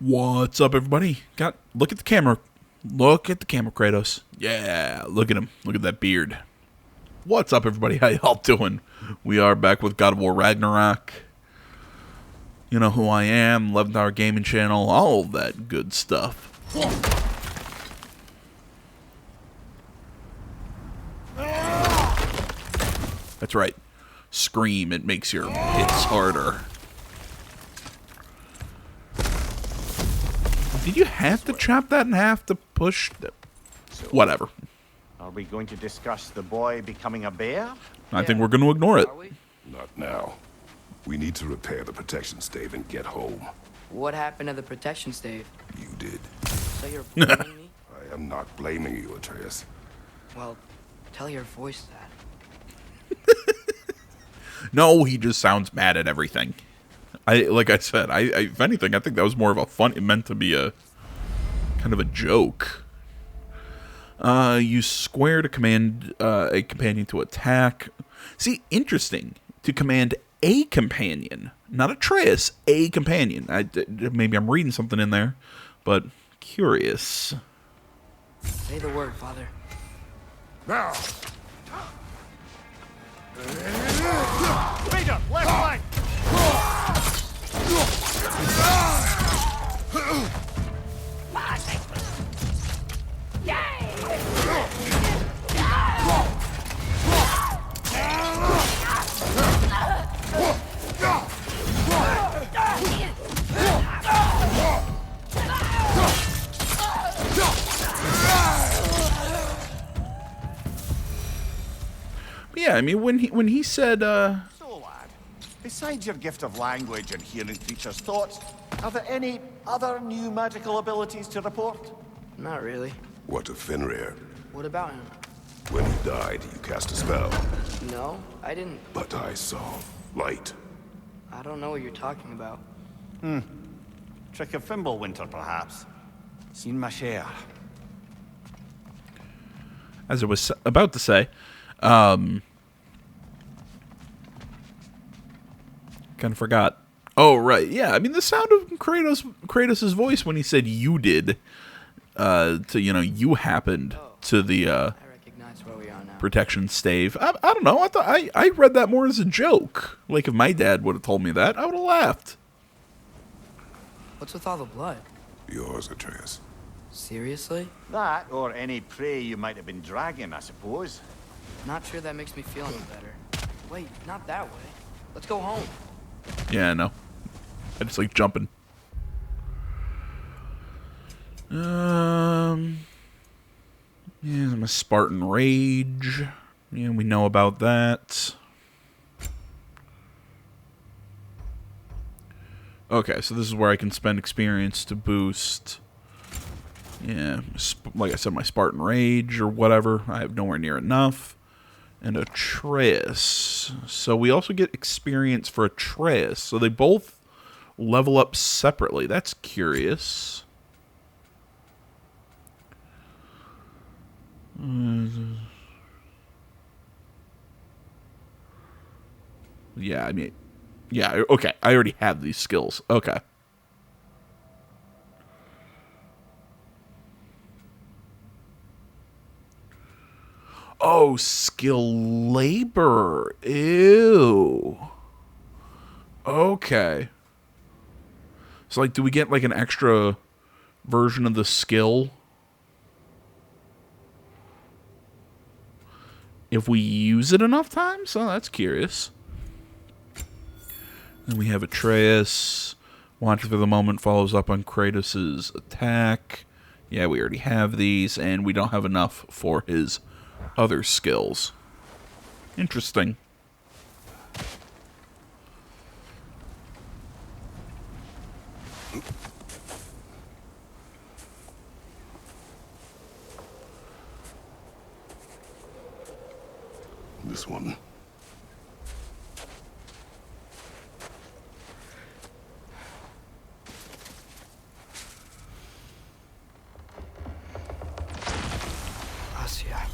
What's up, everybody? Look at the camera. Look at the camera, Kratos. Yeah, look at him. Look at that beard. What's up, everybody? How y'all doing? We are back with God of War Ragnarok. You know who I am, 11th Hour Gaming Channel, all that good stuff. That's right. Scream, it makes your hits harder. Did you have to chop that in half to push? Whatever. Are we going to discuss the boy becoming a bear? I think we're going to ignore it. Not now. We need to repair the protection stave and get home. What happened to the protection stave? You did. So you're blaming me? I am not blaming you, Atreus. Well, tell your voice that. No, he just sounds mad at everything. Like I said, if anything, I think that was more of a fun. It meant to be a kind of a joke. Use square to command a companion to attack. See, interesting. To command a companion, not Atreus, a companion. Maybe I'm reading something in there, but curious. Say the word, Father. Now! Peter, left flank! Yeah, I mean, when he said, So, lad, besides your gift of language and hearing creatures' thoughts, are there any other new magical abilities to report? Not really. What of Fenrir? What about him? When he died, you cast a spell. No, I didn't. But I saw light. I don't know what you're talking about. Trick of Fimbulwinter, perhaps. Seen my share. as I was about to say, kind of forgot. Oh, right. Yeah, I mean, the sound of Kratos' voice when he said "you did," you happened to the I recognize where we are now. protection stave. I don't know. I thought I read that more as a joke. Like if my dad would have told me that, I would have laughed. What's with all the blood? Yours, Atreus. Seriously? That, or any prey you might have been dragging, I suppose. Not sure that makes me feel any better. Wait, not that way. Let's go home. Yeah, I know. I just like jumping. Yeah, my Spartan Rage. Yeah, we know about that. Okay, so this is where I can spend experience to boost. Yeah, like I said, my Spartan Rage or whatever. I have nowhere near enough. And Atreus. So we also get experience for Atreus. So they both level up separately. That's curious. Yeah, I mean, yeah, okay. I already have these skills. Okay. Oh, skill labor. Ew. Okay. So, like, do we get, like, an extra version of the skill if we use it enough times? Oh, that's curious. Then we have Atreus. Watch for the moment follows up on Kratos' attack. Yeah, we already have these, and we don't have enough for his other skills. Interesting. This one. Asia.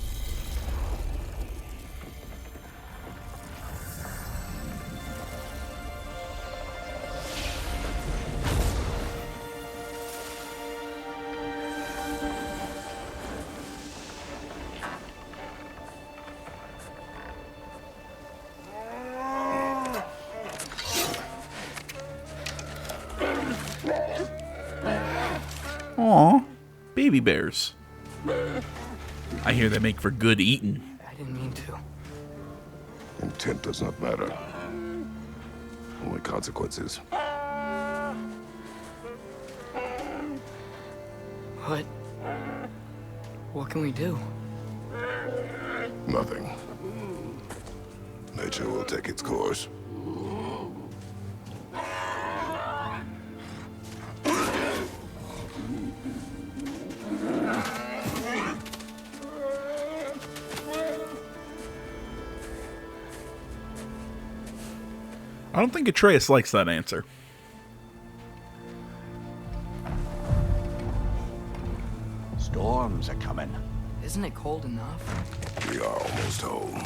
Aw, baby bears. I hear they make for good eating. I didn't mean to. Intent does not matter. Only consequences. What? What can we do? Nothing. Nature will take its course. I don't think Atreus likes that answer. Storms are coming. Isn't it cold enough? We are almost home.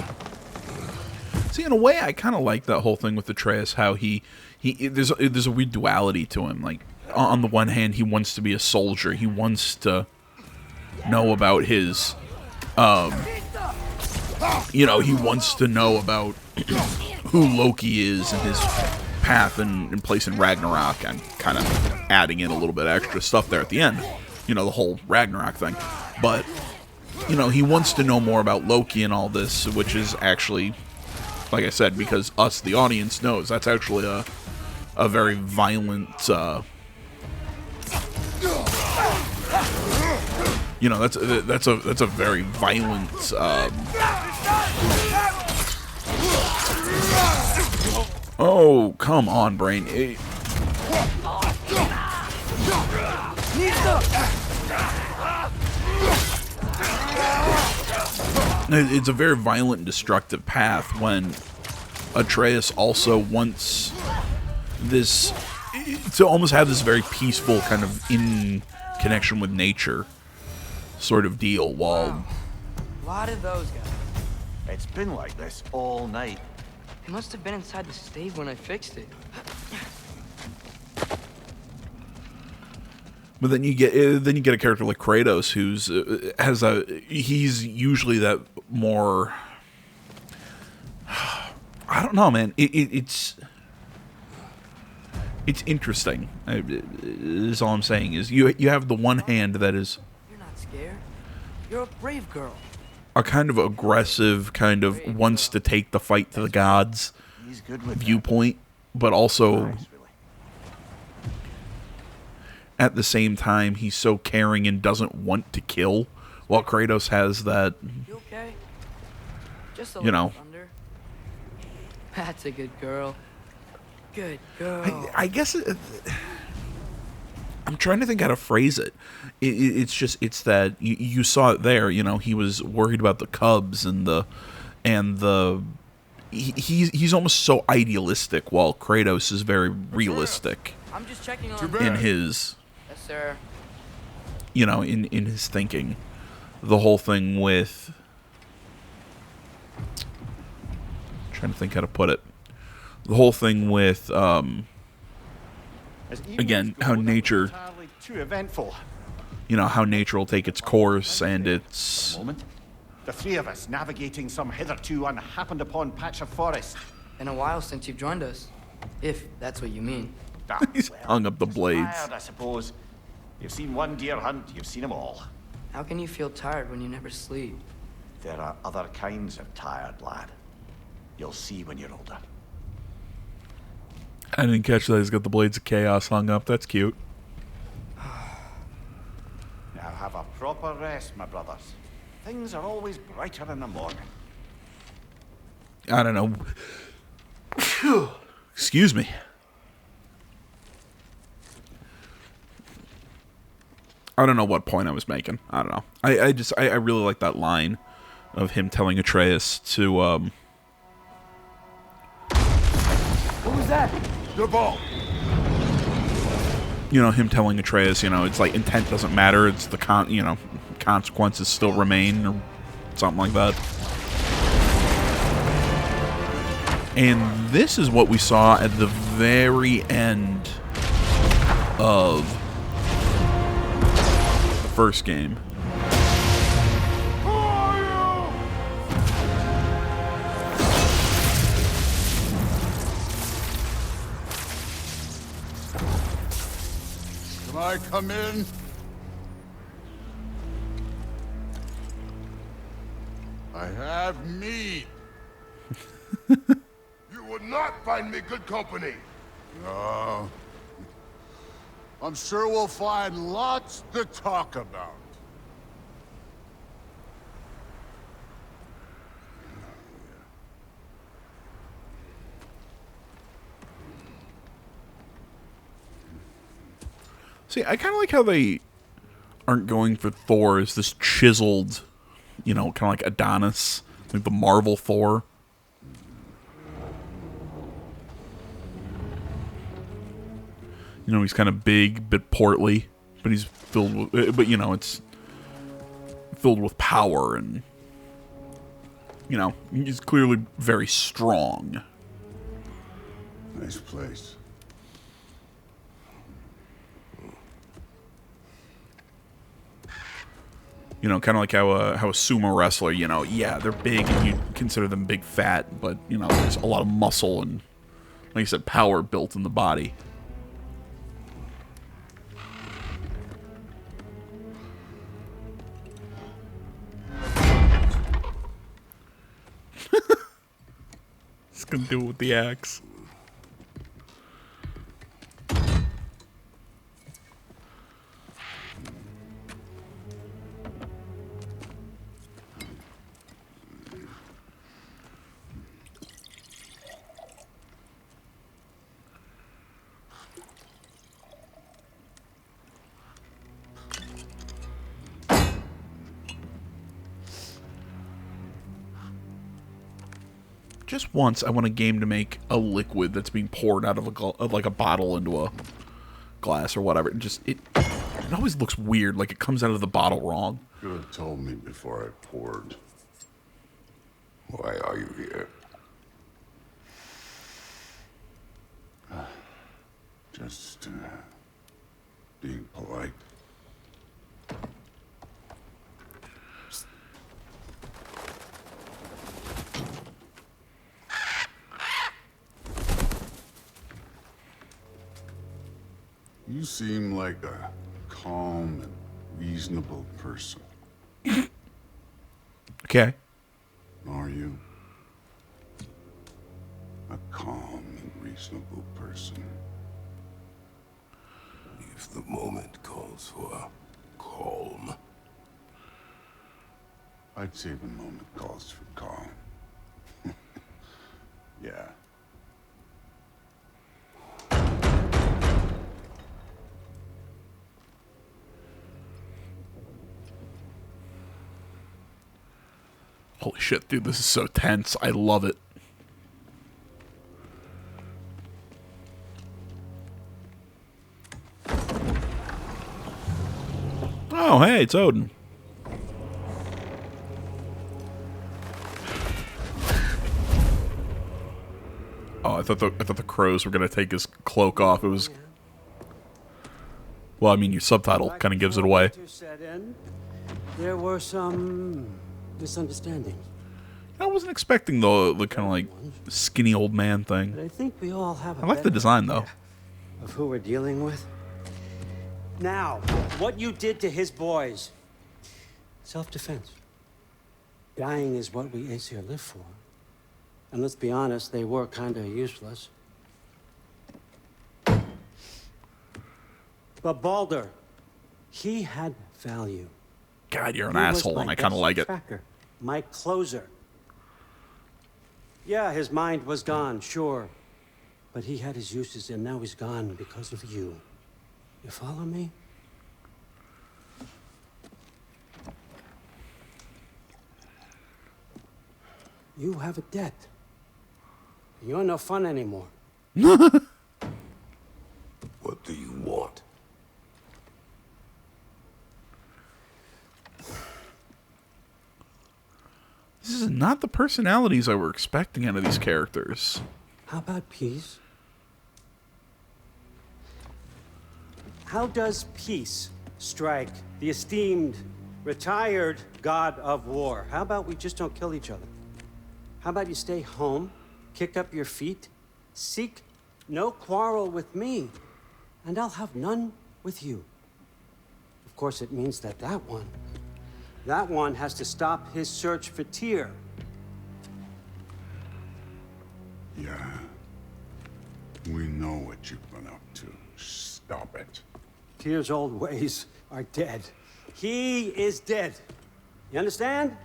See, in a way, I kind of like that whole thing with Atreus. How there's a weird duality to him. Like, on the one hand, he wants to be a soldier. He wants to know about his, he wants to know about who Loki is and his path and place in Ragnarok, and kind of adding in a little bit extra stuff there at the end. The whole Ragnarok thing. But, he wants to know more about Loki and all this, which is actually, like I said, because us, the audience, knows that's actually a very violent, that's a very violent, oh, come on, brain. It's a very violent and destructive path when Atreus also wants this to almost have this very peaceful kind of in connection with nature sort of deal. While A lot of those guys. It's been like this all night. It must have been inside the stave when I fixed it. But then you get a character like Kratos who's he's usually that more, I don't know, man. It's interesting. Is all I'm saying is you have the one hand that is You're not scared. You're a brave girl. a kind of aggressive, kind of wants to take the fight to the gods He's good with viewpoint, but also that. Nice, really. at the same time he's so caring and doesn't want to kill, while Kratos has that, You okay? Just a You little know. thunder. That's a good girl. Good girl. I guess I'm trying to think how to phrase it. It's that you saw it there. He was worried about the cubs he's almost so idealistic, while Kratos is very realistic I'm just checking on. in his, Yes, sir. in his thinking. The whole thing with, trying to think how to put it. The whole thing with As again, evenings how go, that was nature, entirely too eventful. how nature will take its course, and it's Moment. The three of us navigating some hitherto unhappened upon patch of forest. Been a while since you've joined us. If that's what you mean. Ah, He's hung up the blades. Tired, I suppose. You've seen one deer hunt, you've seen them all. How can you feel tired when you never sleep? There are other kinds of tired, lad. You'll see when you're older. I didn't catch that he's got the blades of chaos hung up. That's cute. Now have a proper rest, my brothers. Things are always brighter in the morning. I don't know. Excuse me. I don't know what point I was making. I don't know. I really like that line of him telling Atreus to What was that? Your ball. him telling Atreus, it's like intent doesn't matter. It's the consequences still remain, or something like that. And this is what we saw at the very end of the first game. Can I come in? I have meat. You will not find me good company. No. I'm sure we'll find lots to talk about. See, I kind of like how they aren't going for Thor as this chiseled, you know, kind of like Adonis, like the Marvel Thor. You know, he's kind of big, bit portly, but he's filled with, but you know, it's filled with power and, you know, he's clearly very strong. Nice place. You know, kind of like how a sumo wrestler, you know, yeah, they're big and you consider them big fat, but, you know, there's a lot of muscle and, like I said, power built in the body. Just gonna do it with the axe. Just once, I want a game to make a liquid that's being poured out of like a bottle into a glass or whatever. It always looks weird, like it comes out of the bottle wrong. You could have told me before I poured. Why are you here? Just being polite. You seem like a calm and reasonable person. Okay. Are you? A calm and reasonable person. If the moment calls for calm. I'd say the moment calls for calm. Yeah. Holy shit, dude, this is so tense. I love it. Oh, hey, it's Odin. Oh, I thought the crows were gonna take his cloak off. It was. Well, I mean, your subtitle kind of gives it away. There were some misunderstandings. I wasn't expecting the kind of like skinny old man But thing. I think we all have I like the design though. of who we're dealing with. Now, what you did to his boys. Self-defense. Dying is what we Aesir live for. And let's be honest, they were kind of useless. But Baldur, he had value. God, you're an He was asshole, my and I kind of best like it. tracker, my closer. Yeah, his mind was gone, sure. But he had his uses, and now he's gone because of you. You follow me? You have a debt. You're no fun anymore. What do you want? This is not the personalities I were expecting out of these characters. How about peace? How does peace strike the esteemed, retired God of War? How about we just don't kill each other? How about you stay home, kick up your feet, seek no quarrel with me, and I'll have none with you. Of course, it means that that one has to stop his search for Tyr. Yeah. We know what you've been up to. Stop it. Tyr's old ways are dead. He is dead. You understand?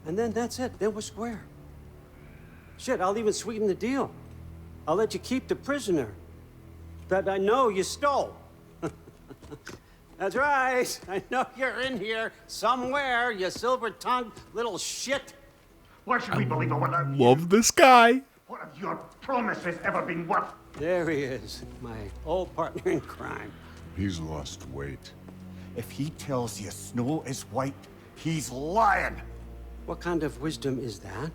And then that's it. Then we're square. Shit, I'll even sweeten the deal. I'll let you keep the prisoner that I know you stole. That's right. I know you're in here somewhere, you silver-tongued little shit. Why should we believe a word of Love this guy. What have your promises ever been worth? There he is, my old partner in crime. He's lost weight. If he tells you snow is white, he's lying. What kind of wisdom is that?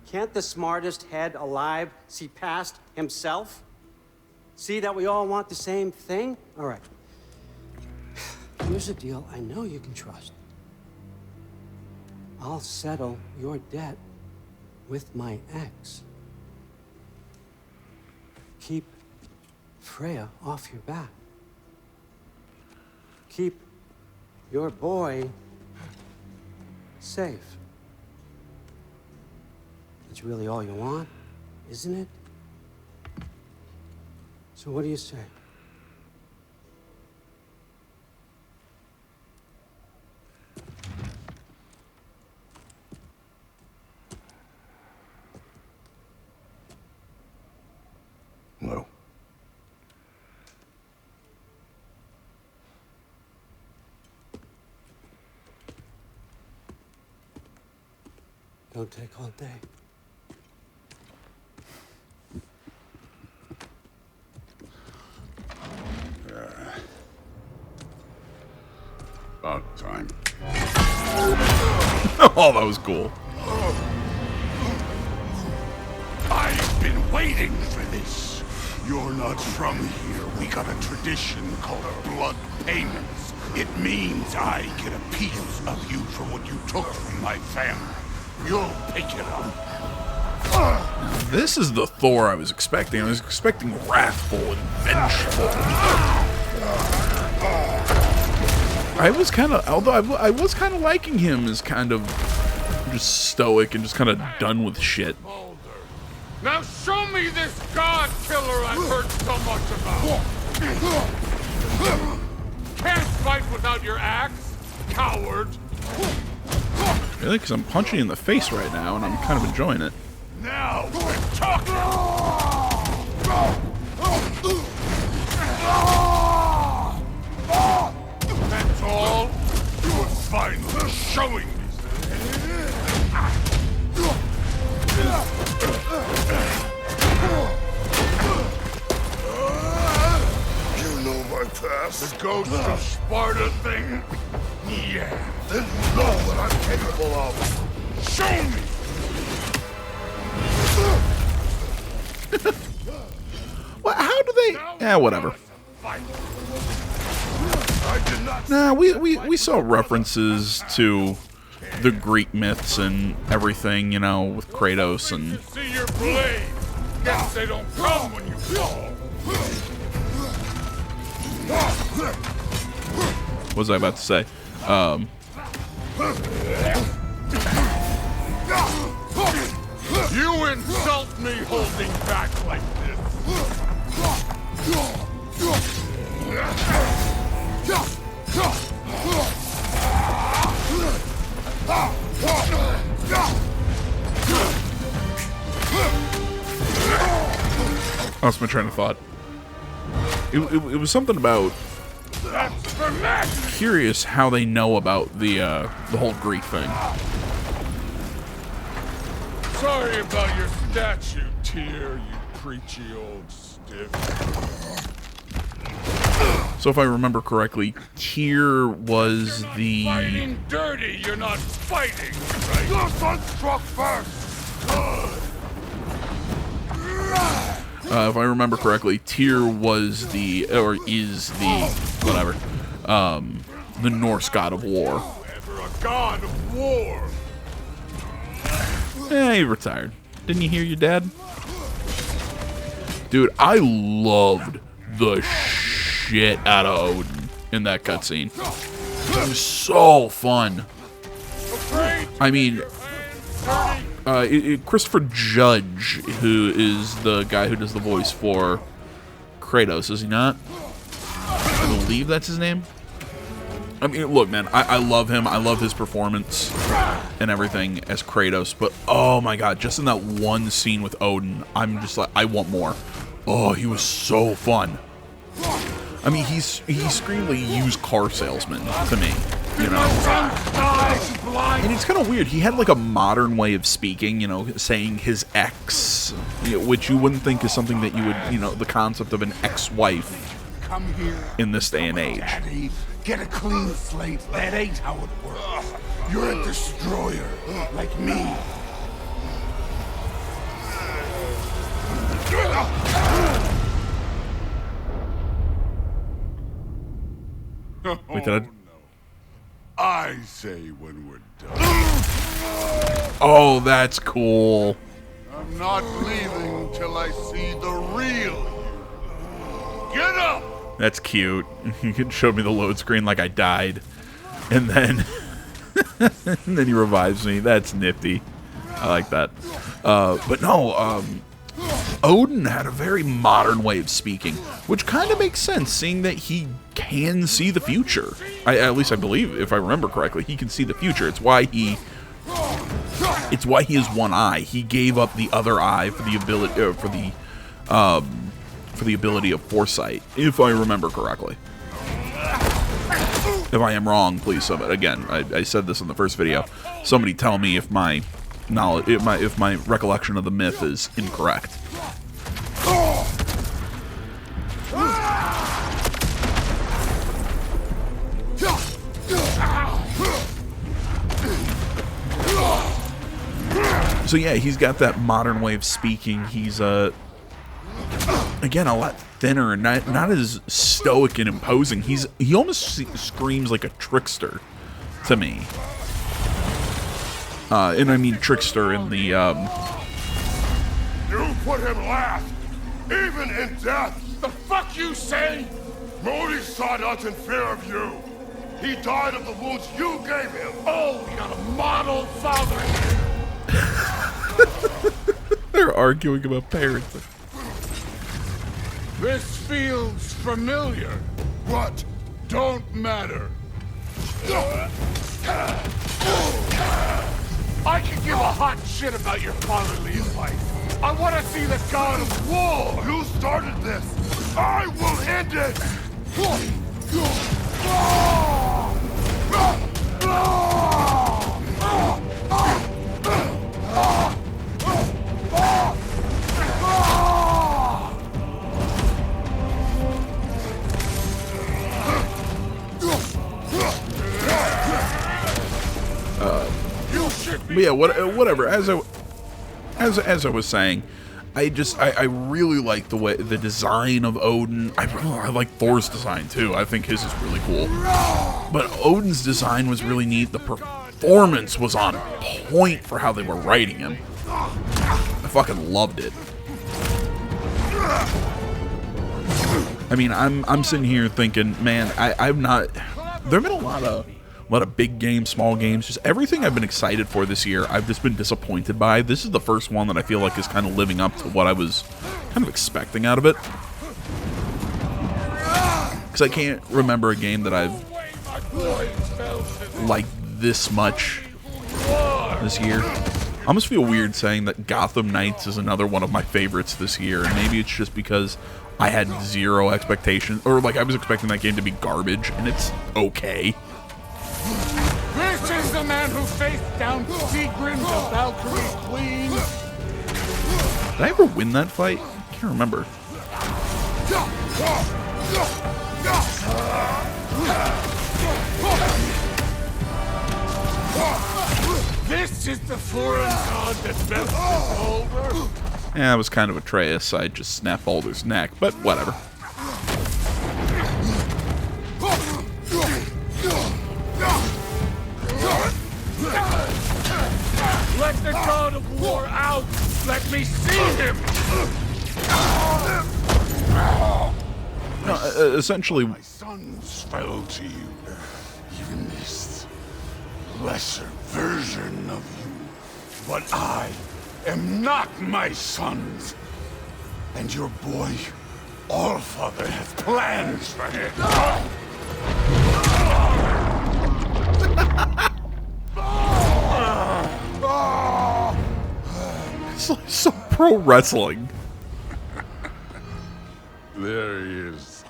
Can't the smartest head alive see past himself? See that we all want the same thing? All right. Here's a deal I know you can trust. I'll settle your debt with my ex. Keep Freya off your back. Keep your boy safe. That's really all you want, isn't it? So what do you say? No. Don't take all day. About time. Oh, that was cool. I've been waiting for this. You're not from here. We got a tradition called blood payments. It means I get a piece of you for what you took from my family. You'll pick it up. This is the Thor I was expecting. I was expecting wrathful and vengeful. I was kind of, although I was kind of liking him as kind of just stoic and just kind of done with shit. Now show me this god killer I've heard so much about! Can't fight without your axe, coward! Really? Because I'm punching you in the face right now and I'm kind of enjoying it. Now we're talking! That's all? You were finally showing me. You know my past. The ghost of Sparta thing? Yeah. Then you know what I'm capable of. Show me! Well, how do they? Yeah, whatever. Fight. I did not. Nah, we saw references to the Greek myths and everything, you know, with Kratos and. See your blade. Guess they don't come when you fall. What was I about to say? You insult me holding back like this. Lost my train of thought. It was something about. That's for me. Curious how they know about the whole Greek thing. Sorry about your statue, Tyr, you preachy old stiff. So if I remember correctly, Tyr was the. Fighting dirty, you're not fighting, right? Your son struck first. Good. If I remember correctly, Tyr was the, or is the, whatever, the Norse god of war. Ever a god of war? He retired. Didn't you hear your dad? Dude, I loved the shit out of Odin in that cutscene. It was so fun. I mean, Christopher Judge, who is the guy who does the voice for Kratos, is he not? I believe that's his name. I mean, look, man, I love him. I love his performance and everything as Kratos. But, oh my god, just in that one scene with Odin, I'm just like, I want more. Oh, he was so fun. I mean, he screamed like a used car salesman to me, you know? And it's kind of weird. He had like a modern way of speaking, you know, saying his ex, you know, which you wouldn't think is something that you would, you know, the concept of an ex-wife Come here. in this day and age. Daddy, get a clean slate. That ain't how it works. You're a destroyer, like me. Wait, did I... I say when we're done. Oh, that's cool. I'm not leaving till I see the real you. Get up! That's cute. You can show me the load screen like I died. And then... and then he revives me. That's nifty. I like that. But no, Odin had a very modern way of speaking, which kind of makes sense, seeing that he can see the future. At least I believe, if I remember correctly, he can see the future. It's why he has one eye. He gave up the other eye for the ability for the ability of foresight, if I remember correctly. If I am wrong, please. Again, I said this in the first video. Somebody tell me if my knowledge, if my recollection of the myth is incorrect. So yeah, he's got that modern way of speaking. He's again, a lot thinner and not as stoic and imposing. He almost screams like a trickster to me. And I mean trickster in the You put him last, even in death. The fuck you say? Modi saw nothing fear of you. He died of the wounds you gave him. Oh, you got a model father. They're arguing about parenting. This feels familiar. What? Don't matter. I can give a hot shit about your fatherly advice. I want to see the God of War. You started this. I will end it. But yeah, whatever. As I was saying, I really like the design of Odin. I like Thor's design too. I think his is really cool. But Odin's design was really neat. The performance was on point for how they were writing him. I fucking loved it. I mean, I'm sitting here thinking, man, I'm not. There've been a lot of big games, small games, just everything I've been excited for this year, I've just been disappointed by. This is the first one that I feel like is kind of living up to what I was kind of expecting out of it. Because I can't remember a game that I've liked this much this year. I almost feel weird saying that Gotham Knights is another one of my favorites this year, and maybe it's just because I had zero expectations, or like I was expecting that game to be garbage, and it's okay. This is the man who faced down Sigrun, the Valkyrie Queen. Did I ever win that fight? I can't remember. This is the foreign god that best Baldur. Yeah, it was kind of Atreus. I just snapped Balder's neck, but whatever. Let the God of War out! Let me see him! essentially, My sons fell to you. Even this lesser version of you. But I am not my sons. And your boy, Allfather, has plans for him. it's like so pro wrestling. There he is.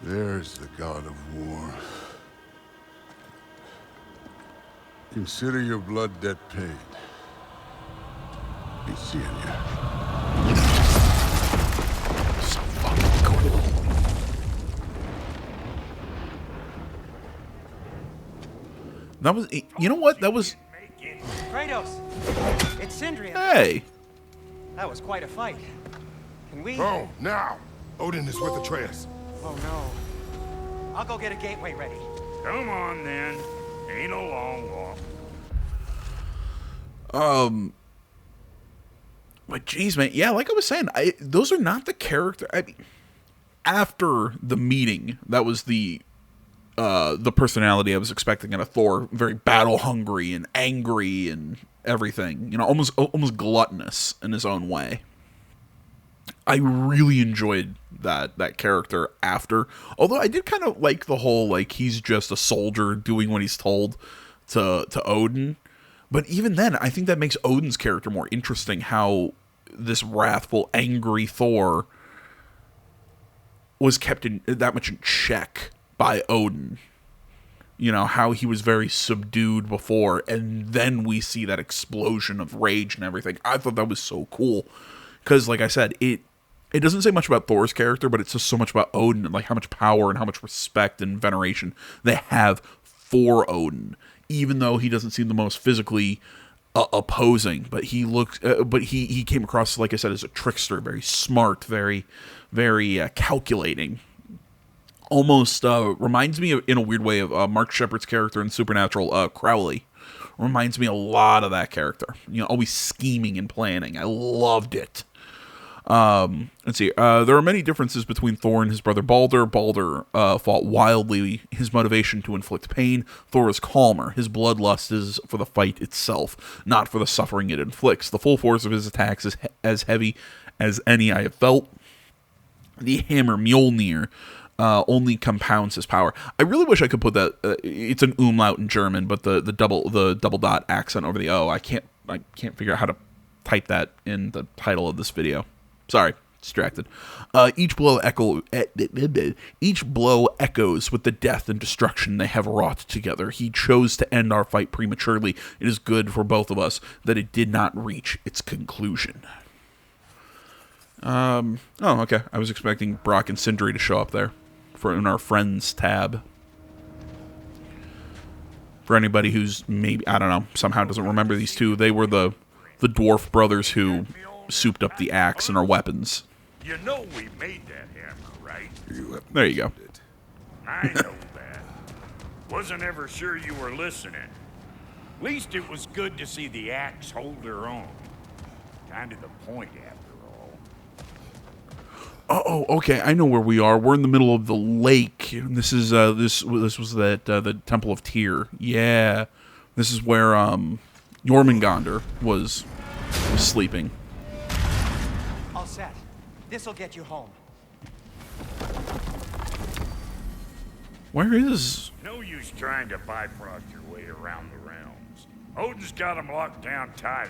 There's the God of War. Consider your blood debt paid. Be seeing you. So fucking cool. That was, you know what? That was, Kratos, it's Sindri. hey. That was quite a fight. Can we? Oh, now! Odin is with Atreus. Oh no. I'll go get a gateway ready. Come on, then. Ain't a long walk. But geez, man, yeah, like I was saying, those are not the character. I mean, after the meeting, that was the personality I was expecting in a Thor, very battle hungry and angry and everything. You know, almost gluttonous in his own way. I really enjoyed that character after. Although I did kind of like the whole, like, he's just a soldier doing what he's told to Odin. But even then, I think that makes Odin's character more interesting, how this wrathful, angry Thor was kept in that much in check by Odin. You know, how he was very subdued before, and then we see that explosion of rage and everything. I thought that was so cool. Because, like I said, it doesn't say much about Thor's character, but it says so much about Odin, and like how much power and how much respect and veneration they have for Odin. Even though he doesn't seem the most physically opposing, but he looks, but he came across, like I said, as a trickster, very smart, very, very calculating. Almost reminds me of, in a weird way, of Mark Sheppard's character in Supernatural, Crowley. Reminds me a lot of that character. You know, always scheming and planning. I loved it. Let's see. There are many differences between Thor and his brother Balder. Balder fought wildly, his motivation to inflict pain. Thor is calmer. His bloodlust is for the fight itself, not for the suffering it inflicts. The full force of his attacks is as heavy as any I have felt. The hammer Mjolnir only compounds his power. I really wish I could put that. It's an umlaut in German, but the double dot accent over the O. I can't figure out how to type that in the title of this video. Sorry, distracted. Each blow echoes with the death and destruction they have wrought together. He chose to end our fight prematurely. It is good for both of us that it did not reach its conclusion. Oh, okay. I was expecting Brock and Sindri to show up there in our friends tab. For anybody who's maybe, I don't know, somehow doesn't remember these two, they were the dwarf brothers who souped up the axe and our weapons. You know we made that hammer, right? There you go. I know that. Wasn't ever sure you were listening. Least it was good to see the axe hold her own. Kind of the point, after all. Oh, okay. I know where we are. We're in the middle of the lake. This is this was the Temple of Tyr. Yeah, this is where Jormungandr was sleeping. All set. This'll get you home. Where is? No use trying to bifrost your way around the realms. Odin's got them locked down tight.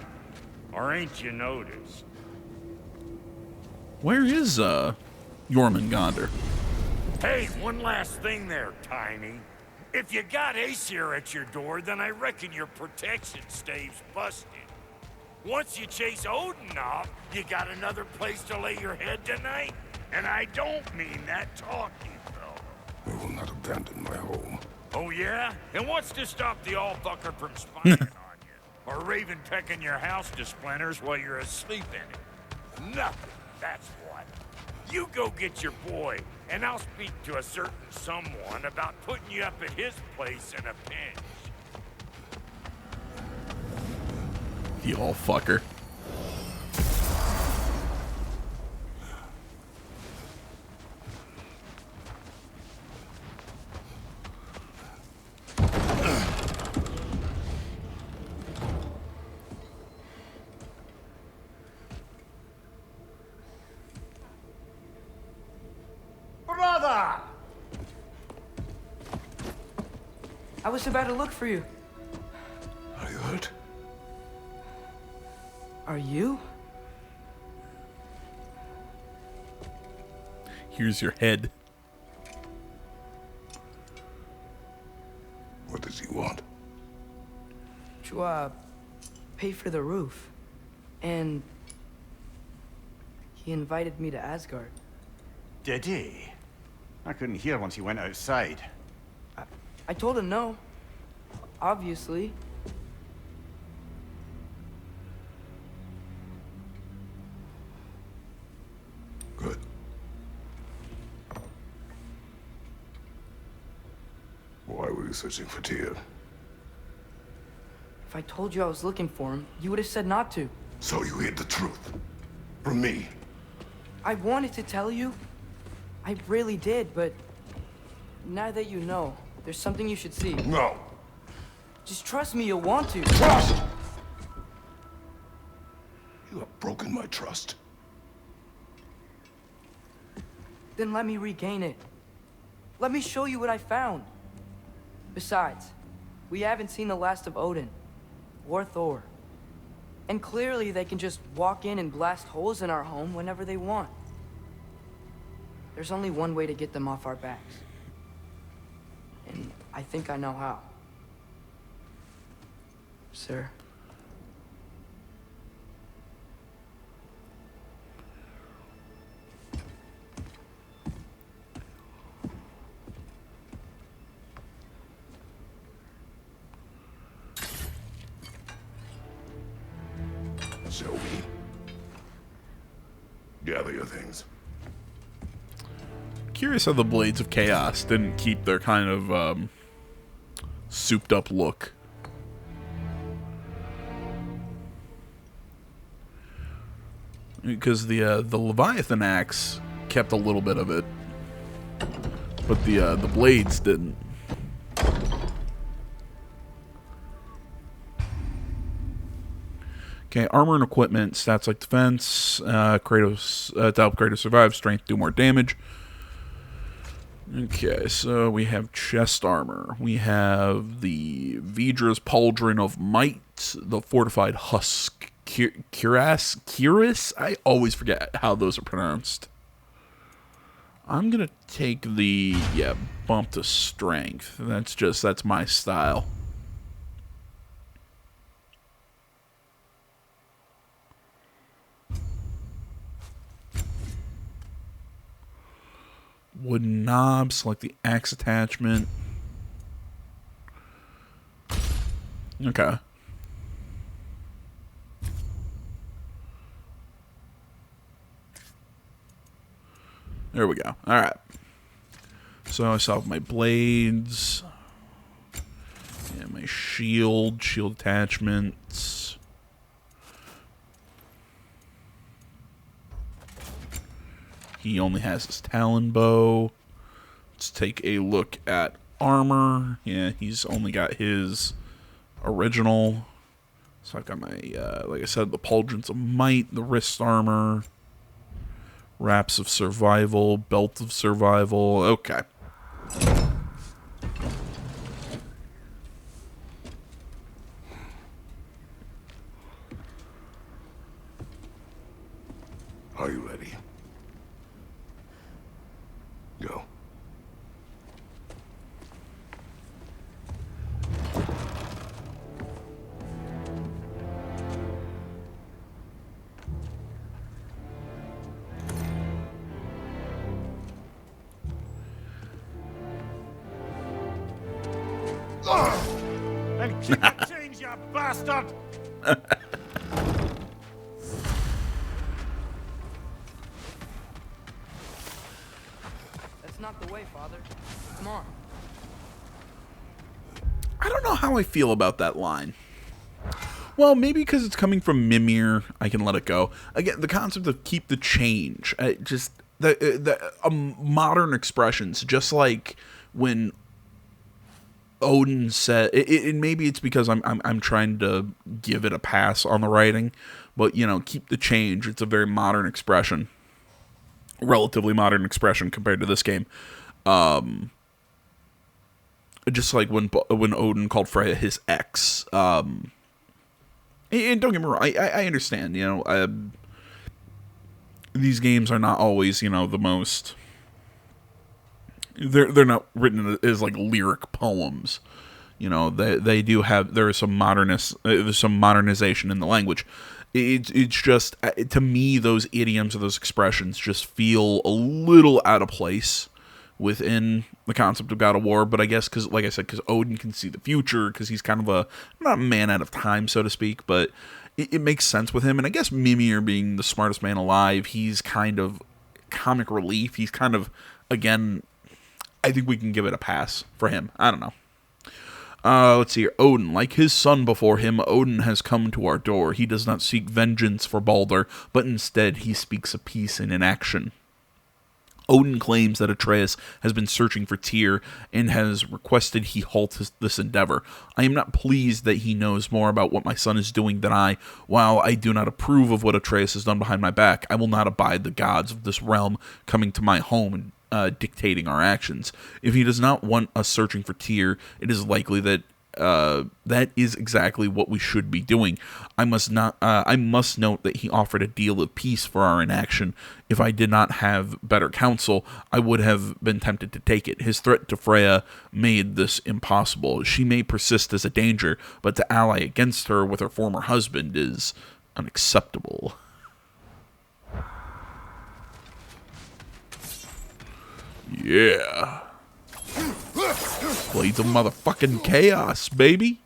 Or ain't you noticed? Where is Jormungandr? Hey, one last thing there, Tiny. If you got Aesir at your door, then I reckon your protection stave's busted. Once you chase Odin off, you got another place to lay your head tonight? And I don't mean that talking, though. I will not abandon my home. Oh, yeah? And what's to stop the all-fucker from spying on you? Or Raven pecking your house to splinters while you're asleep in it? Nothing, that's what. You go get your boy, and I'll speak to a certain someone about putting you up at his place in a pinch. You all fucker. I was about to look for you. Are you hurt? Are you? Here's your head. What does he want? To, pay for the roof. And he invited me to Asgard. Did he? I couldn't hear once he went outside. I told him no. Obviously. Good. Why were you searching for Tyr? If I told you I was looking for him, you would have said not to. So you hid the truth. From me. I wanted to tell you. I really did, but now that you know, there's something you should see. No. Just trust me, you'll want to. Trust! You have broken my trust. Then let me regain it. Let me show you what I found. Besides, we haven't seen the last of Odin. Or Thor. And clearly they can just walk in and blast holes in our home whenever they want. There's only one way to get them off our backs. And I think I know how. Sir. Shall we? Gather your things. Curious how the Blades of Chaos didn't keep their kind of souped up look. Because the Leviathan axe kept a little bit of it, but the blades didn't. Okay, armor and equipment, stats like defense, Kratos, to help Kratos survive, strength, do more damage. Okay, so we have chest armor. We have the Vidra's Pauldron of Might, the fortified husk, cuirass? I always forget how those are pronounced. I'm gonna take the, bump to strength. That's my style. Wooden knob, select the axe attachment. Okay. There we go. Alright. So I still have my blades. And my shield attachments. He only has his Talon bow. Let's take a look at armor. Yeah, he's only got his original. So I've got my, like I said, the Pauldrons of Might, the wrist armor, wraps of survival, belt of survival. Okay. Are you ready? Go. And keep the change, you bastard! That's not the way, Father. Come on. I don't know how I feel about that line. Well, maybe because it's coming from Mimir, I can let it go. Again, the concept of keep the change, just the modern expressions, just like when Odin said, maybe it's because I'm trying to give it a pass on the writing, but keep the change. It's a very modern expression, relatively modern expression compared to this game. just like when Odin called Freya his ex. And don't get me wrong, I understand. These games are not always, the most. They're not written as like lyric poems. They do have, there's some modernization in the language. It's just, to me, those idioms or those expressions just feel a little out of place within the concept of God of War. But I guess because, like I said, because Odin can see the future, because he's kind of not a man out of time, so to speak, but it makes sense with him. And I guess Mimir being the smartest man alive, he's kind of comic relief. He's kind of, again, I think we can give it a pass for him. I don't know. Let's see here. Odin. Like his son before him, Odin has come to our door. He does not seek vengeance for Baldur, but instead he speaks of peace and inaction. Odin claims that Atreus has been searching for Tyr and has requested he halt this endeavor. I am not pleased that he knows more about what my son is doing than I. While I do not approve of what Atreus has done behind my back, I will not abide the gods of this realm coming to my home and dictating our actions. If he does not want us searching for Tyr, it is likely that that is exactly what we should be doing. I must note that he offered a deal of peace for our inaction. If I did not have better counsel, I would have been tempted to take it. His threat to Freya made this impossible. She may persist as a danger, but to ally against her with her former husband is unacceptable. Yeah. Blades of motherfucking chaos, baby.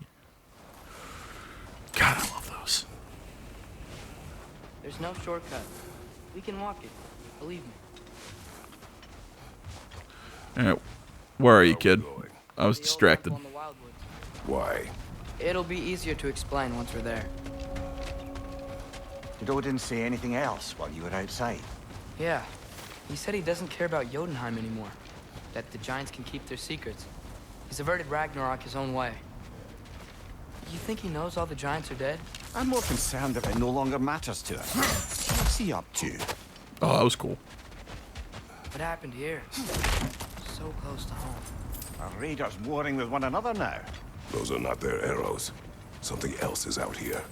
God, I love those. There's no shortcut. We can walk it. Believe me. Alright. Where are you, kid? I was distracted. Why? It'll be easier to explain once we're there. Did Odin say anything else while you were outside? Yeah. He said he doesn't care about Jotunheim anymore. That the giants can keep their secrets. He's averted Ragnarok his own way. You think he knows all the giants are dead? I'm more concerned that it no longer matters to him. What's he up to? Oh, that was cool. What happened here? So close to home. Are raiders warring with one another now? Those are not their arrows. Something else is out here.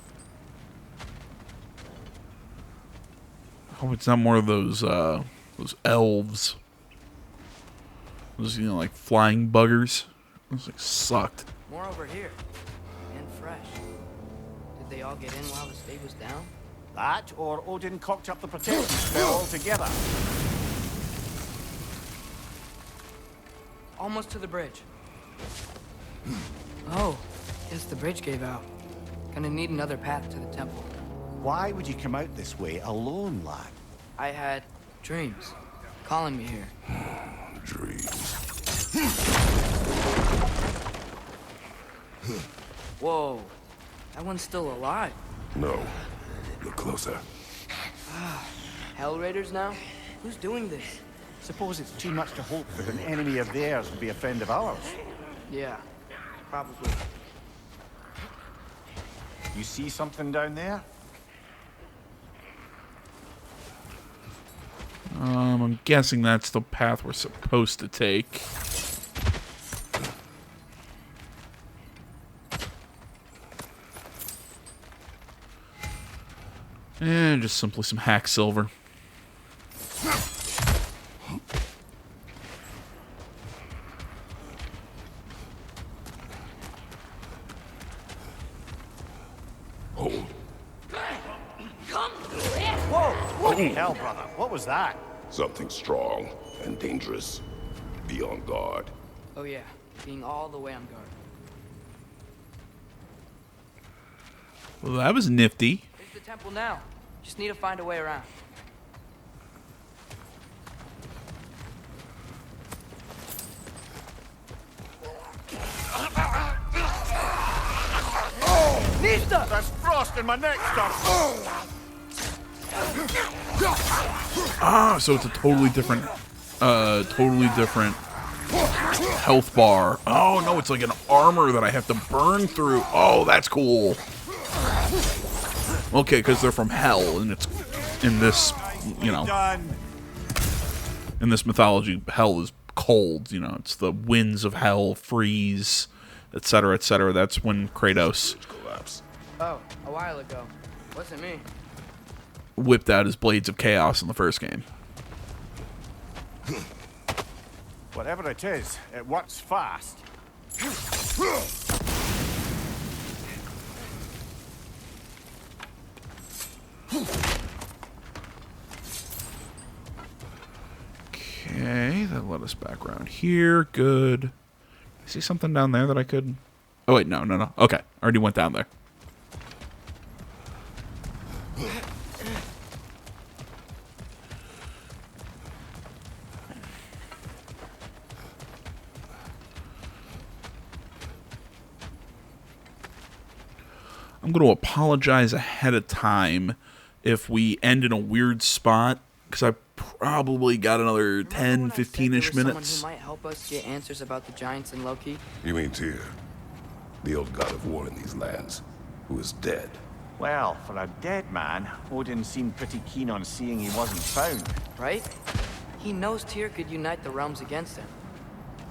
I hope it's not more of those elves. Those, like flying buggers. Those like sucked. More over here. And fresh. Did they all get in while the state was down? That, or Odin cocked up the protection spell altogether. Almost to the bridge. Oh, guess the bridge gave out. Gonna need another path to the temple. Why would you come out this way alone, lad? I had dreams calling me here. Dreams. Whoa, that one's still alive. No. Look closer. Hell Raiders now? Who's doing this? Suppose it's too much to hope that an enemy of theirs would be a friend of ours. Yeah, probably. You see something down there? I'm guessing that's the path we're supposed to take. And just simply some hack silver. Hold. Bloody hell, brother. What was that? Something strong and dangerous. Be on guard. Oh yeah, being all the way on guard. Well, that was nifty. There's the temple now. Just need to find a way around. Nista! There's frost in my neck, stuff. Ah, so it's a totally different health bar. Oh no, it's like an armor that I have to burn through. Oh, that's cool. Okay, because they're from hell, and it's in this, in this mythology, hell is cold. You know, it's the winds of hell, freeze, etc., etc. That's when Kratos Oh, a while ago. Wasn't me. whipped out his blades of chaos in the first game. Whatever it is, it works fast. Okay, that led us back around here. Good. I see something down there that I could... Oh, wait, no. Okay, already went down there. I'm going to apologize ahead of time if we end in a weird spot, because I probably got another 10, 15-ish minutes. Someone who might help us get answers about the giants and Loki. You mean Tyr, the old god of war in these lands, who is dead? Well, for a dead man, Odin seemed pretty keen on seeing he wasn't found. Right? He knows Tyr could unite the realms against him.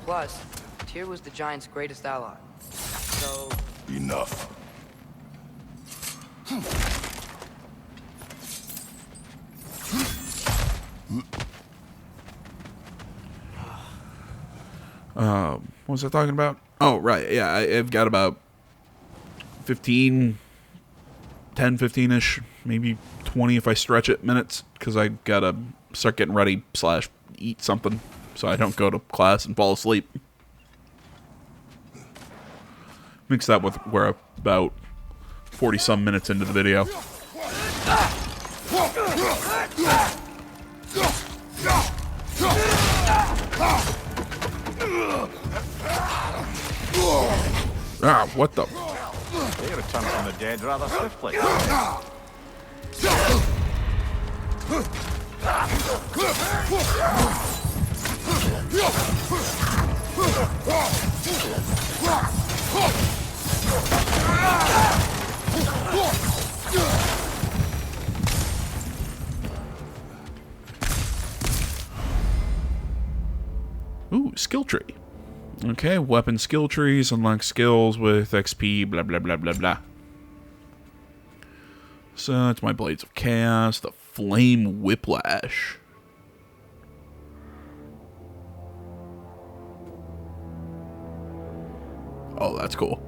Plus, Tyr was the giant's greatest ally. So... Enough. What was I talking about? Oh, right. Yeah, I've got about 15-ish, maybe 20 if I stretch it, minutes, because I gotta start getting ready / eat something so I don't go to class and fall asleep. Mix that with we're about 40-some minutes into the video. Ah, what the? They returned from the dead rather swiftly. Ooh, skill tree. Okay, weapon skill trees, unlock skills with XP, blah, blah, blah, blah, blah. So, it's my Blades of Chaos, the Flame Whiplash. Oh, that's cool.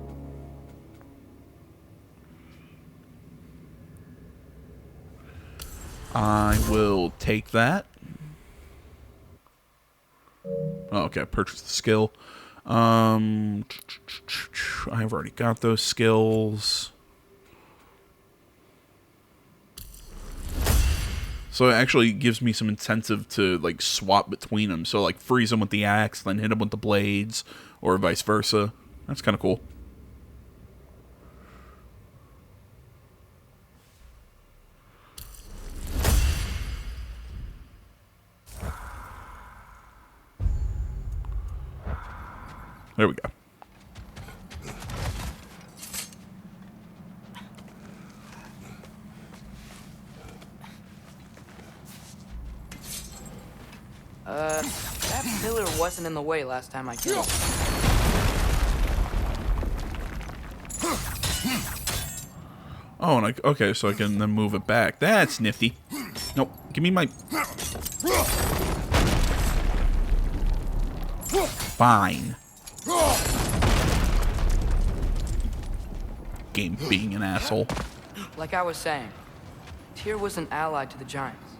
I will take that. Oh, okay, purchase the skill. I've already got those skills. So it actually gives me some incentive to like swap between them. So like freeze them with the axe, then hit them with the blades, or vice versa. That's kind of cool. There we go. That pillar wasn't in the way last time I came. Oh, and okay, so I can then move it back. That's nifty. Nope, give me my... Fine. Game being an asshole. Like I was saying, Tyr was an ally to the giants.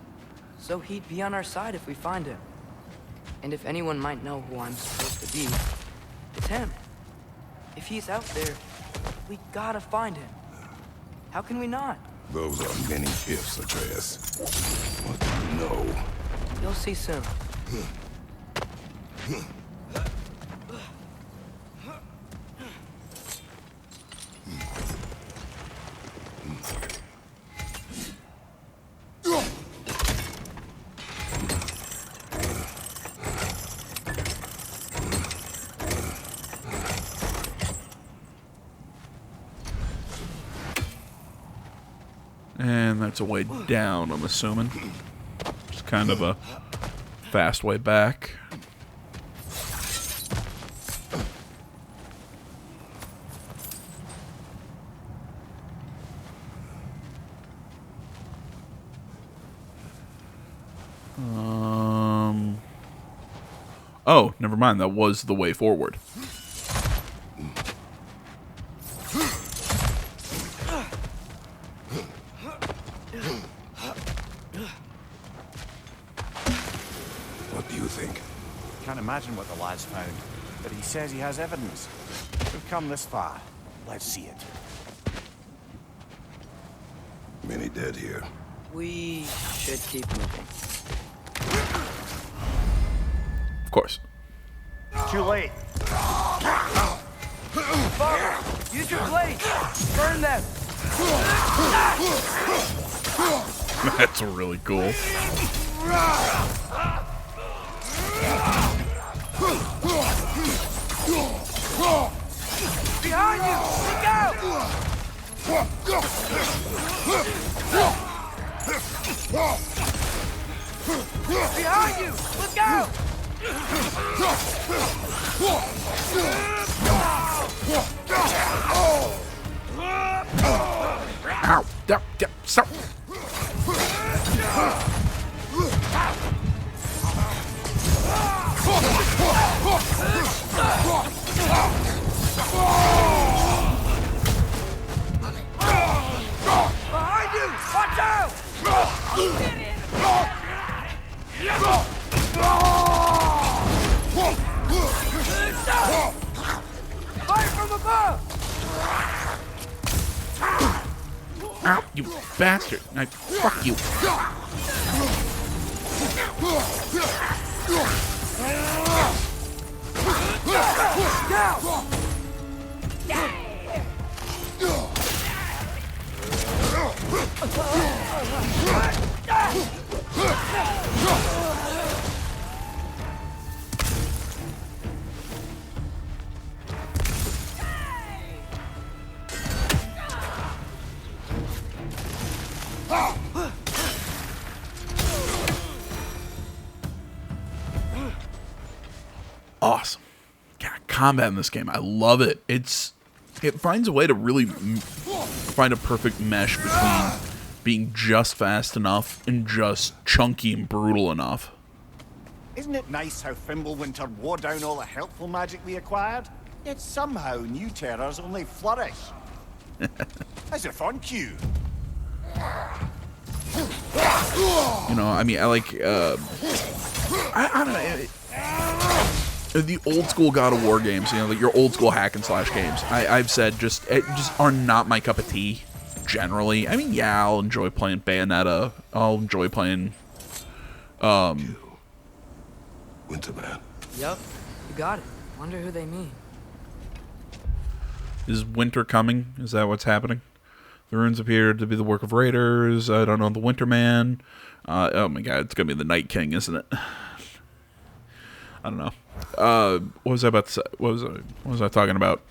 So he'd be on our side if we find him. And if anyone might know who I'm supposed to be, it's him. If he's out there, we gotta find him. How can we not? Those are many ifs, Atreus. What do you know? You'll see soon. And that's a way down, I'm assuming. It's kind of a fast way back. Oh, never mind. That was the way forward. What do you think? Can't imagine what the lad's found, but he says he has evidence. We've come this far. Let's see it. Many dead here. We should keep moving. Of course. Too late. Father, use your blade! Burn them! That's really cool. Behind you! Look out! Behind you! Look out! Ow! Stop! Behind you! Watch out! Fire from above! Ow, you bastard! Fuck you! Awesome. God, combat in this game, I love it. It finds a way to really find a perfect mesh between being just fast enough and just chunky and brutal enough. Isn't it nice how Fimbulwinter wore down all the helpful magic we acquired? Yet somehow new terrors only flourish. As if on cue. You know, I mean, I like, I don't know, the old school God of War games, you know, like your old school hack and slash games, I've said just are not my cup of tea, generally. I mean, yeah, I'll enjoy playing Bayonetta, I'll enjoy playing, Winterman. Yep, you got it. Wonder who they mean. Is winter coming? Is that what's happening? The runes appear to be the work of raiders. I don't know, the Winterman. Oh my god, it's gonna be the Night King, isn't it? I don't know. What was I about to say? What was I talking about?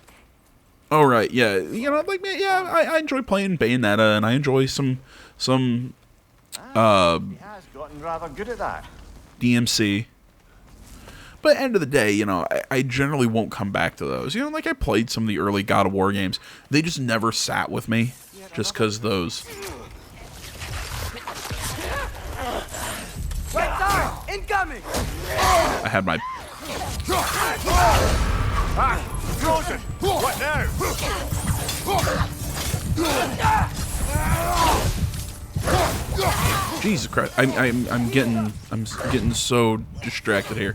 Oh right, yeah. You know, like yeah, I enjoy playing Bayonetta, and I enjoy some He has gotten rather good at that. DMC. But at the end of the day, you know, I generally won't come back to those. You know, like I played some of the early God of War games. They just never sat with me, just because those. Right side! Incoming! I had my. Frozen! What now? Jesus Christ! I'm getting so distracted here.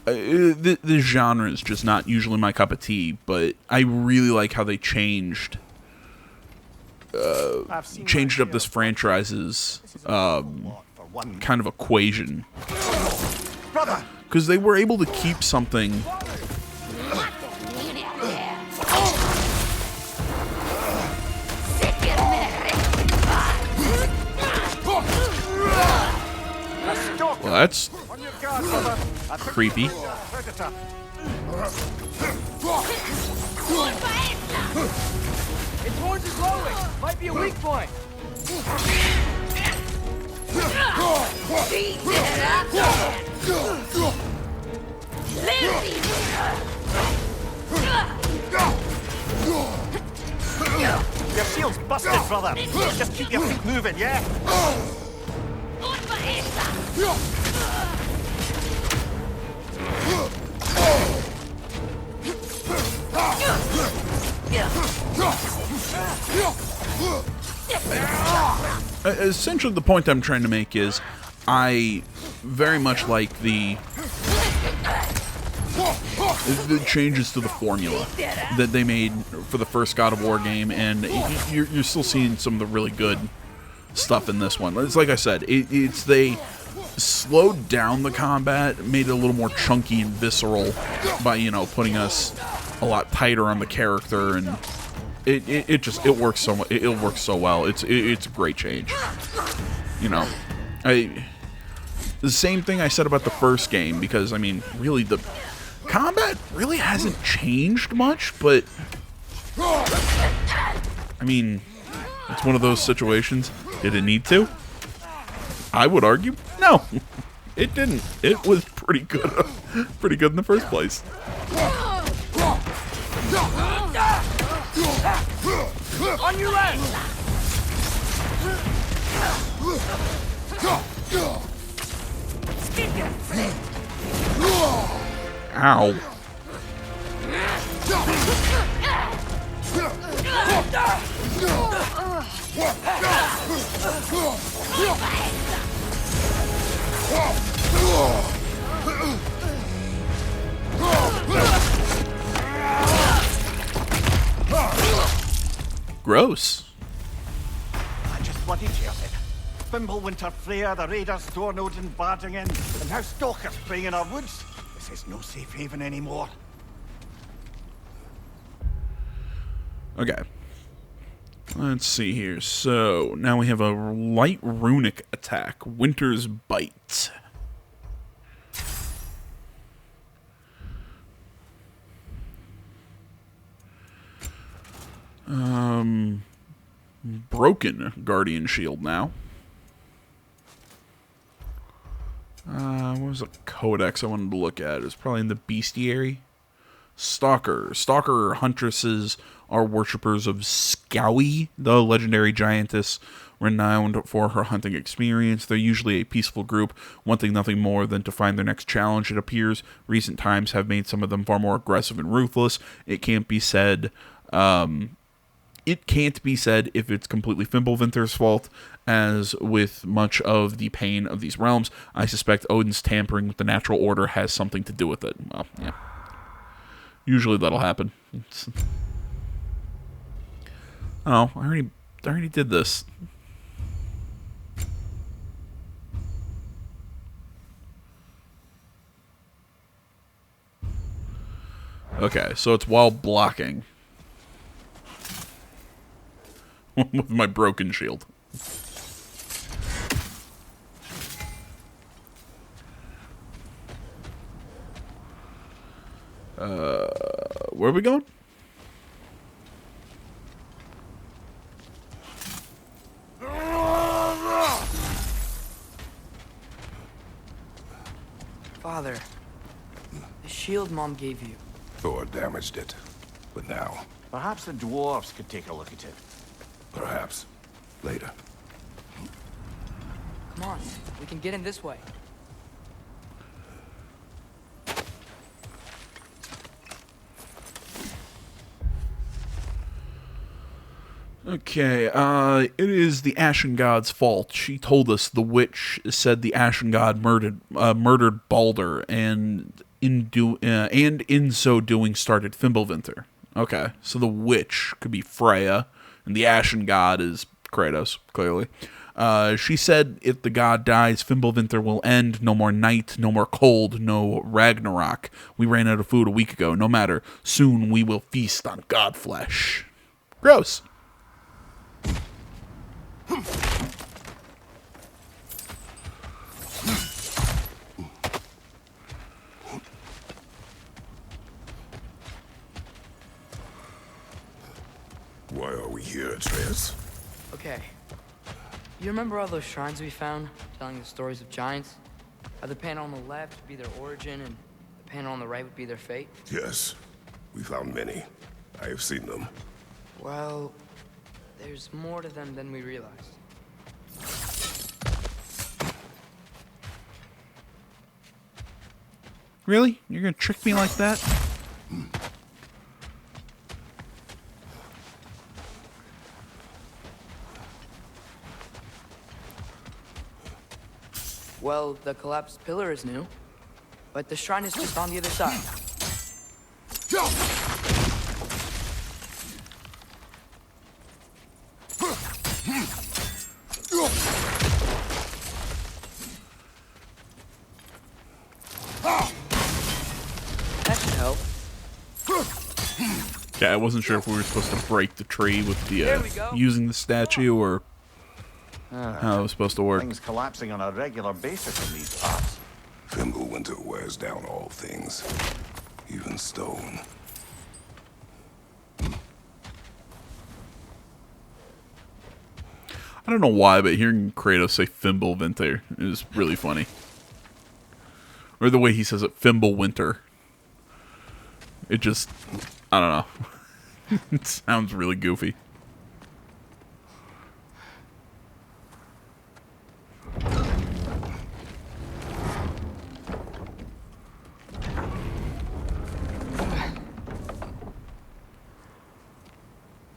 The genre is just not usually my cup of tea, but I really like how they changed up this franchise's kind of equation, because they were able to keep something. Well, that's creepy. Its horns are glowing! Might be a weak point! shield's busted, brother. Just keep your feet moving, yeah? Essentially, the point I'm trying to make is I very much like the changes to the formula that they made for the first God of War game, and you're still seeing some of the really good stuff in this one. It's like I said, it's they slowed down the combat, made it a little more chunky and visceral by, you know, putting us a lot tighter on the character, and it works so it works so well. It's a great change. You know, the same thing I said about the first game, because I mean, really the combat really hasn't changed much, but I mean, it's one of those situations. Did it need to? I would argue, no, it didn't. It was pretty good, pretty good in the first place. On your left! Ow. Gross. I just bloody heard it. Fimbulwinter Freya, the raiders, Stornodin barging in, and now stalkers preying in our woods. This is no safe haven anymore. Okay. Let's see here. So, now we have a light runic attack. Winter's Bite. Broken Guardian Shield now. What was a codex I wanted to look at? It was probably in the Bestiary. Stalker. Stalker huntresses are worshippers of Scowie, the legendary giantess renowned for her hunting experience. They're usually a peaceful group, wanting nothing more than to find their next challenge. It appears recent times have made some of them far more aggressive and ruthless. It can't be said if it's completely Fimbulwinter's fault. As with much of the pain of these realms, I suspect Odin's tampering with the natural order has something to do with it. Well, yeah. Usually that'll happen. Oh, I already did this. Okay, so it's while blocking. With my broken shield. Where are we going? Father, the shield Mom gave you. Thor damaged it. But now, Perhaps the dwarves could take a look at it. perhaps, later. Come on, we can get in this way. Okay, it is the Ashen God's fault. She told us the witch said the Ashen God murdered Balder, and in so doing started Fimbulwinter. Okay, so the witch could be Freya, and the Ashen God is Kratos, clearly. She said if the god dies, Fimbulwinter will end. No more night, no more cold, no Ragnarok. We ran out of food a week ago. No matter. Soon we will feast on god flesh. Gross. Why are we here, Atreus? Okay. You remember all those shrines we found, telling the stories of giants? How the panel on the left would be their origin, and the panel on the right would be their fate? Yes, we found many. I have seen them. Well, There's more to them than we realized. Really? You're gonna trick me like that? Well, the collapsed pillar is new, but the shrine is just on the other side. That should help. Okay, I wasn't sure if we were supposed to break the tree with the There we go. using the statue or how it was supposed to work. Things collapsing on a regular basis in these parts. Fimbulwinter wears down all things, even stone. I don't know why, but hearing Kratos say Fimbulwinter is really funny. Or the way he says it, Fimbulwinter. It just, I don't know. It sounds really goofy.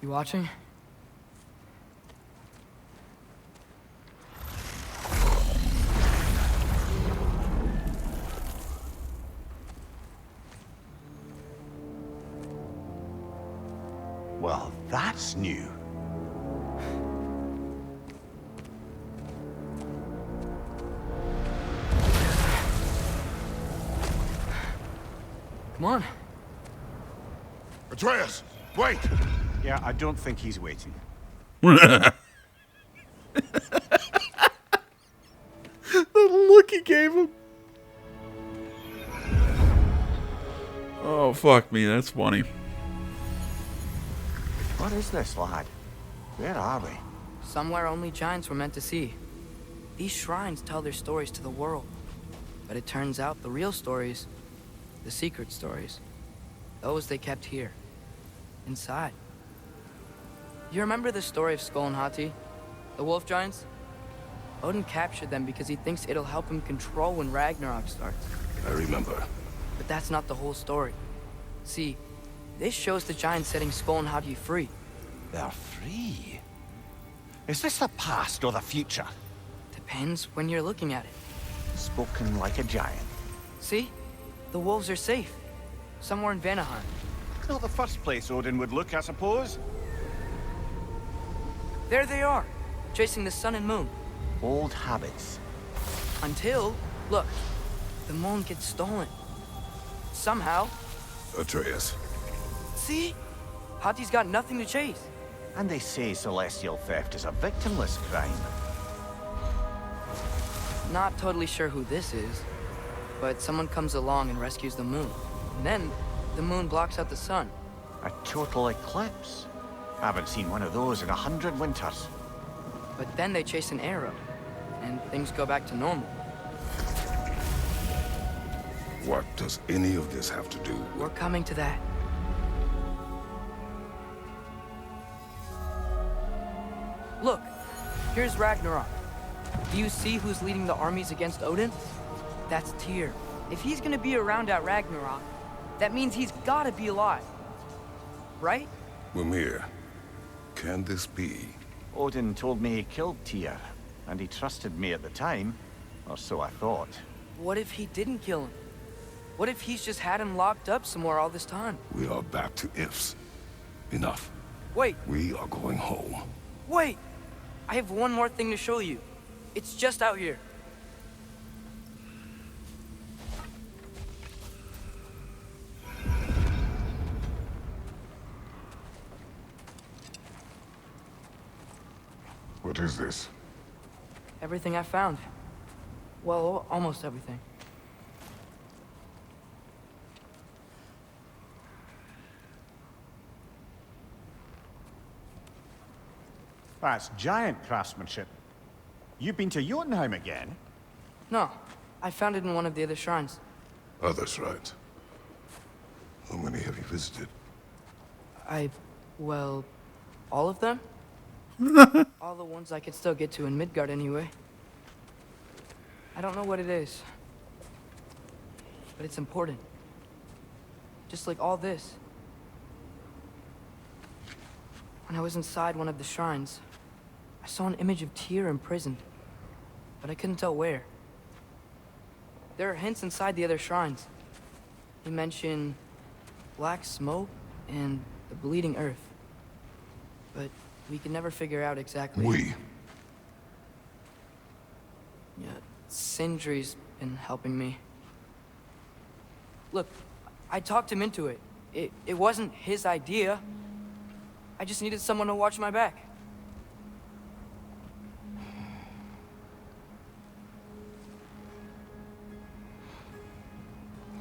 You watching? Well, that's new. Come on. Atreus, wait! Yeah, I don't think he's waiting. The look he gave him. Oh, fuck me, that's funny. What is this, lad? Where are we? Somewhere only giants were meant to see. These shrines tell their stories to the world. But it turns out the real stories, the secret stories, those they kept here, inside. You remember the story of Skull and Hati, the wolf giants? Odin captured them because he thinks it'll help him control when Ragnarok starts. I remember. But that's not the whole story. See, this shows the giants setting Skull and Hati free. They're free. Is this the past or the future? Depends when you're looking at it. Spoken like a giant. See? The wolves are safe. Somewhere in Vanaheim. Not the first place Odin would look, I suppose. There they are, chasing the sun and moon. Old habits. Until, look, the moon gets stolen. Somehow. Atreus. See? Hati's got nothing to chase. And they say celestial theft is a victimless crime. Not totally sure who this is, but someone comes along and rescues the moon. And then, the moon blocks out the sun. A total eclipse. Haven't seen one of those in 100 winters. But then they chase an arrow, and things go back to normal. What does any of this have to do with... We're coming to that. Look, here's Ragnarok. Do you see who's leading the armies against Odin? That's Tyr. If he's gonna be around at Ragnarok, that means he's gotta be alive. Right? Mimir, can this be? Odin told me he killed Tyr, and he trusted me at the time, or so I thought. What if he didn't kill him? What if he's just had him locked up somewhere all this time? We are back to ifs. Enough. Wait, We are going home. wait! I have one more thing to show you. It's just out here. What is this? Everything I found. Well, almost everything. That's giant craftsmanship. You've been to Jotunheim again? No, I found it in one of the other shrines. Other shrines. How many have you visited? Well, all of them? All the ones I could still get to in Midgard anyway. I don't know what it is, but it's important. Just like all this. When I was inside one of the shrines, I saw an image of Tyr imprisoned, but I couldn't tell where. There are hints inside the other shrines. He mentioned black smoke and the bleeding earth. But we can never figure out exactly. Yeah, Sindri's been helping me. Look, I talked him into it. It wasn't his idea. I just needed someone to watch my back.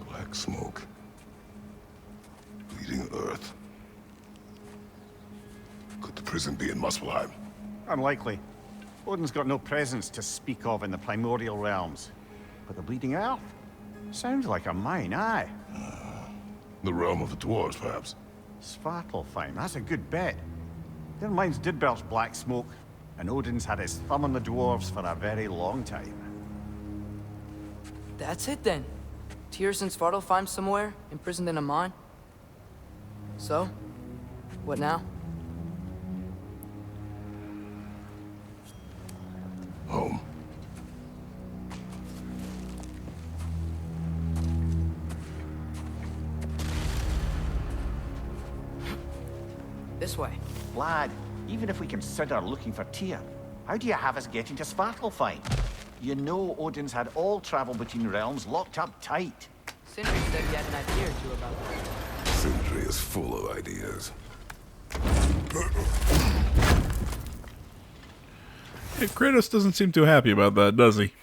Black smoke. Bleeding earth. Could the prison be in Muspelheim? Unlikely. Odin's got no presence to speak of in the primordial realms. But the Bleeding Earth? Sounds like a mine, aye. The realm of the dwarves, perhaps. Svartalfheim, that's a good bet. Their mines did belch black smoke, and Odin's had his thumb on the dwarves for a very long time. That's it then. Tyr's in Svartalfheim somewhere, imprisoned in a mine. So, what now? Home. This way. Lad, even if we consider looking for Tyr, how do you have us getting to Svartalfheim? You know Odin's had all travel between realms locked up tight. Sindri said he had an idea or two about that. Sindri is full of ideas. Hey, Kratos doesn't seem too happy about that, does he?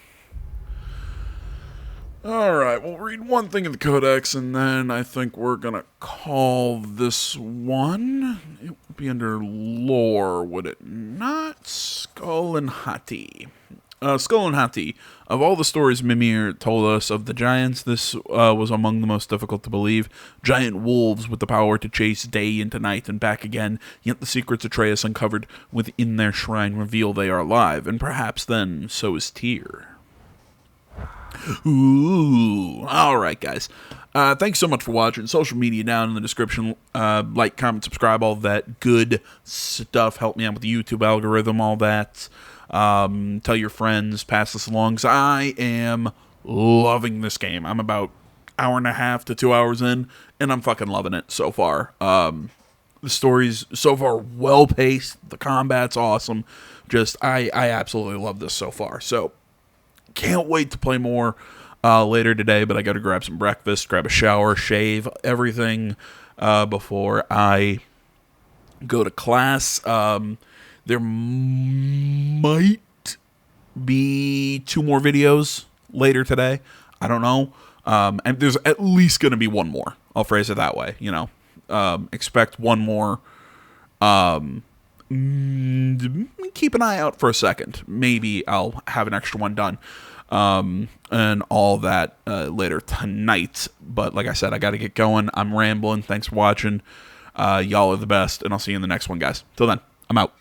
Alright, we'll read one thing in the Codex, and then I think we're gonna call this one. It would be under lore, would it not? Skull and Hati. Skull and Hati. Of all the stories Mimir told us of the giants, this was among the most difficult to believe. Giant wolves with the power to chase day into night and back again, yet the secrets Atreus uncovered within their shrine reveal they are alive, and perhaps then so is Tyr. Ooh. Alright, guys. Thanks so much for watching. Social media down in the description. Like, comment, subscribe, all that good stuff. Help me out with the YouTube algorithm, all that. Tell your friends, pass this along, 'cause I am loving this game. I'm about hour and a half to 2 hours in, and I'm fucking loving it so far. The story's so far well-paced. The combat's awesome. Just, I absolutely love this so far. So, can't wait to play more later today, but I gotta grab some breakfast, grab a shower, shave, everything before I go to class. There might be 2 more videos later today. I don't know. And there's at least going to be one more. I'll phrase it that way, you know. Expect one more. Keep an eye out for a second. Maybe I'll have an extra one done. And all that later tonight. But like I said, I got to get going. I'm rambling. Thanks for watching. Y'all are the best, and I'll see you in the next one, guys. Till then, I'm out.